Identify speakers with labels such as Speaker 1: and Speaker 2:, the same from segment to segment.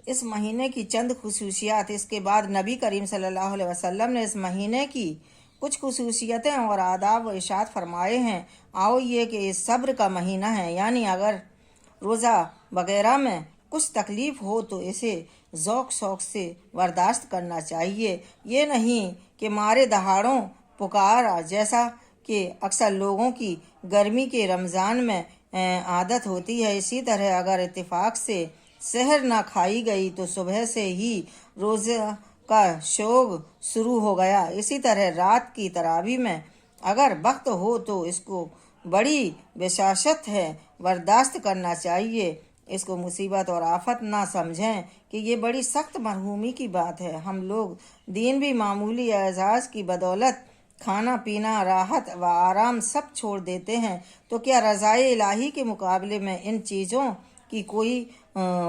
Speaker 1: اس مہینے کی چند خصوصیات۔ اس کے بعد نبی کریم صلی اللہ علیہ وسلم نے اس مہینے کی کچھ خصوصیتیں اور آداب و ارشاد فرمائے ہیں۔ آؤ یہ کہ یہ صبر کا مہینہ ہے، یعنی اگر روزہ وغیرہ میں کچھ تکلیف ہو تو اسے ذوق شوق سے برداشت کرنا چاہیے، یہ نہیں کہ مارے دہاڑوں پکارا جیسا کہ اکثر لوگوں کی گرمی کے رمضان میں عادت ہوتی ہے۔ اسی طرح اگر اتفاق سے سحر نہ کھائی گئی تو صبح سے ہی روزہ کا شوق شروع ہو گیا۔ اسی طرح رات کی تراویح میں اگر وقت ہو تو اس کو بڑی بشاشت ہے برداشت کرنا چاہیے، اس کو مصیبت اور آفت نہ سمجھیں کہ یہ بڑی سخت مرحومی کی بات ہے۔ ہم لوگ دین بھی معمولی اعزاز کی بدولت کھانا پینا راحت و آرام سب چھوڑ دیتے ہیں، تو کیا رضائے الہی کے مقابلے میں ان چیزوں کی کوئی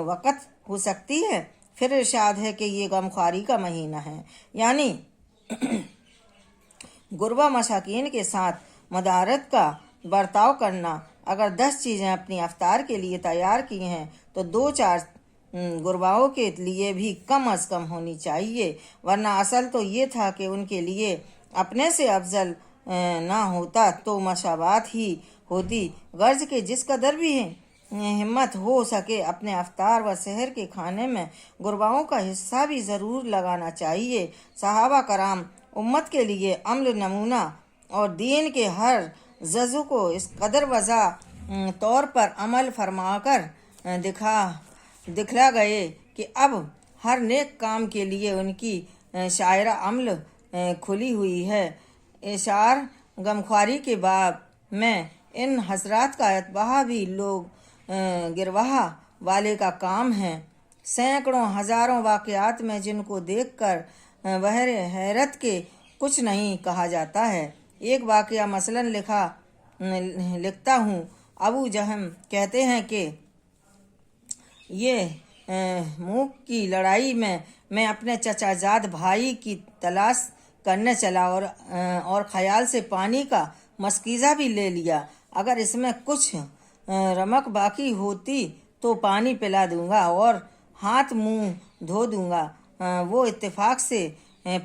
Speaker 1: وقت ہو سکتی ہے؟ پھر ارشاد ہے کہ یہ غمخواری کا مہینہ ہے، یعنی غربا مساکین کے ساتھ مدارت کا برتاؤ کرنا۔ اگر 10 چیزیں اپنی افطار کے لیے تیار کی ہیں تو 2-4 غرباؤں کے لیے بھی کم از کم ہونی چاہیے، ورنہ اصل تو یہ تھا کہ ان کے لیے اپنے سے افضل نہ ہوتا تو مساوات ہی ہوتی۔ غرض کہ جس قدر بھی ہمت ہو سکے اپنے افطار و سحر کے کھانے میں غرباؤں کا حصہ بھی ضرور لگانا چاہیے۔ صحابہ کرام امت کے لیے عمل نمونہ اور دین کے ہر جزو کو اس قدر واضح طور پر عمل فرما کر دکھلا گئے کہ اب ہر نیک کام کے لیے ان کی شاعرہ عمل کھلی ہوئی ہے۔ اشعار غمخواری کے باب میں ان حضرات کا اتباع بھی لوگ گرواہ والے کا کام ہے۔ سینکڑوں ہزاروں واقعات میں جن کو دیکھ کر بہر حیرت کے کچھ نہیں کہا جاتا ہے۔ ایک واقعہ مثلاً لکھتا ہوں، ابو جہم کہتے ہیں کہ یہ موک کی لڑائی میں اپنے چچا زاد بھائی کی تلاش کرنے چلا اور خیال سے پانی کا مشکیزہ بھی لے لیا، اگر اس میں کچھ رمق باقی ہوتی تو پانی پلا دوں گا اور ہاتھ منہ دھو دوں گا۔ وہ اتفاق سے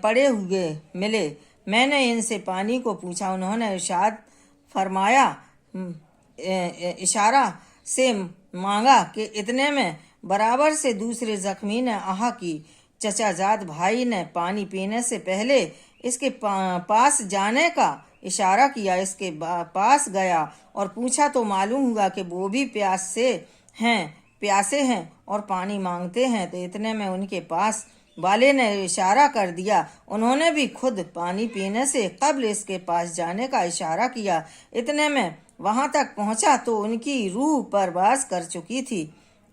Speaker 1: پڑے ہوئے ملے، میں نے ان سے پانی کو پوچھا، انہوں نے ارشاد فرمایا اشارہ سے مانگا کہ اتنے میں برابر سے دوسرے زخمی نے آہا کی۔ چچا زاد بھائی نے پانی پینے سے پہلے اس کے پاس جانے کا اشارہ کیا، اس کے پاس گیا اور پوچھا تو معلوم ہوا کہ وہ بھی پیاسے ہیں اور پانی مانگتے ہیں، تو اتنے میں ان کے پاس والے نے اشارہ کر دیا، انہوں نے بھی خود پانی پینے سے قبل اس کے پاس جانے کا اشارہ کیا۔ اتنے میں وہاں تک پہنچا تو ان کی روح پرواز کر چکی تھی،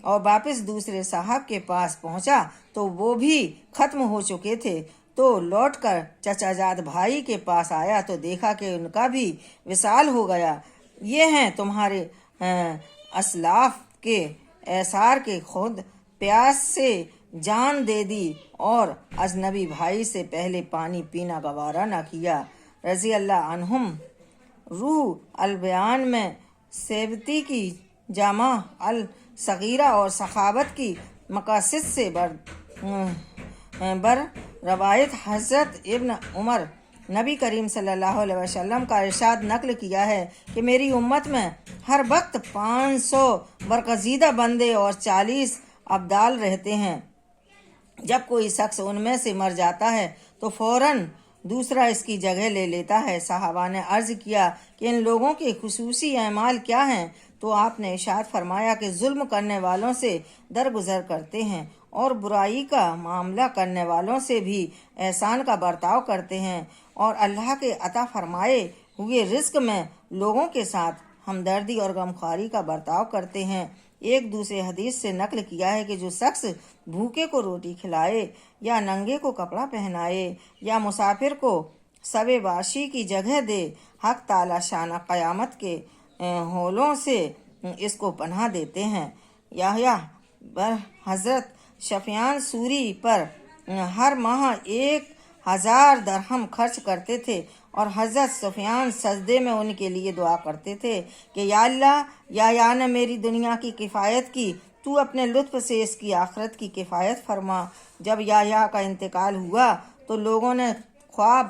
Speaker 1: اور واپس دوسرے صاحب کے پاس پہنچا تو وہ بھی ختم ہو چکے تھے، تو لوٹ کر چچا زاد بھائی کے پاس آیا تو دیکھا کہ ان کا بھی وصال ہو گیا۔ یہ ہیں تمہارے اسلاف کے ایثار کے خود پیاس سے جان دے دی اور اجنبی بھائی سے پہلے پانی پینا گوارا نہ کیا، رضی اللہ عنہم۔ روح البیان میں سیبتی کی جامع الصغیرہ اور سخاوت کی مقاصد سے بر روایت حضرت ابن عمر نبی کریم صلی اللہ علیہ وسلم کا ارشاد نقل کیا ہے کہ میری امت میں ہر وقت 500 برگزیدہ بندے اور 40 ابدال رہتے ہیں۔ جب کوئی شخص ان میں سے مر جاتا ہے تو فوراً دوسرا اس کی جگہ لے لیتا ہے۔ صحابہ نے عرض کیا کہ ان لوگوں کے خصوصی اعمال کیا ہیں؟ تو آپ نے ارشاد فرمایا کہ ظلم کرنے والوں سے درگزر کرتے ہیں اور برائی کا معاملہ کرنے والوں سے بھی احسان کا برتاؤ کرتے ہیں، اور اللہ کے عطا فرمائے ہوئے رزق میں لوگوں کے ساتھ ہمدردی اور غمخواری کا برتاؤ کرتے ہیں۔ ایک دوسرے حدیث سے نقل کیا ہے کہ جو شخص بھوکے کو روٹی کھلائے یا ننگے کو کپڑا پہنائے یا مسافر کو شب باشی کی جگہ دے، حق تعالی شانہ قیامت کے ہولوں سے اس کو پناہ دیتے ہیں۔ یحییٰ حضرت سفیان ثوری پر ہر ماہ 1000 درہم خرچ کرتے تھے، اور حضرت سفیان سجدے میں ان کے لیے دعا کرتے تھے کہ یا اللہ، یا نے میری دنیا کی کفایت کی تو اپنے لطف سے اس کی آخرت کی کفایت فرما۔ جب یحییٰ کا انتقال ہوا تو لوگوں نے خواب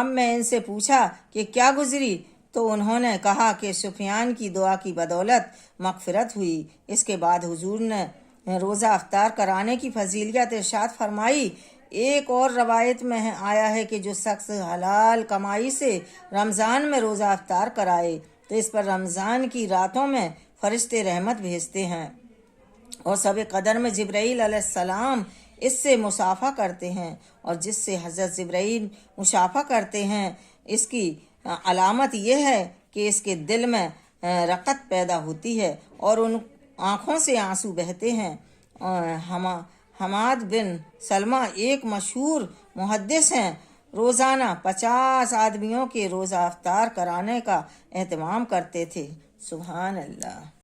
Speaker 1: میں ان سے پوچھا کہ کیا گزری، تو انہوں نے کہا کہ سفیان کی دعا کی بدولت مغفرت ہوئی۔ اس کے بعد حضور نے روزہ افطار کرانے کی فضیلت ارشاد فرمائی۔ ایک اور روایت میں آیا ہے کہ جو شخص حلال کمائی سے رمضان میں روزہ افطار کرائے تو اس پر رمضان کی راتوں میں فرشتے رحمت بھیجتے ہیں، اور شب قدر میں جبرائیل علیہ السلام اس سے مصافحہ کرتے ہیں، اور جس سے حضرت جبرائیل مصافحہ کرتے ہیں اس کی علامت یہ ہے کہ اس کے دل میں رقت پیدا ہوتی ہے اور ان آنکھوں سے آنسو بہتے ہیں۔ حماد بن سلمہ ایک مشہور محدث ہیں، روزانہ 50 آدمیوں کے روزہ افطار کرانے کا اہتمام کرتے تھے۔ سبحان اللہ۔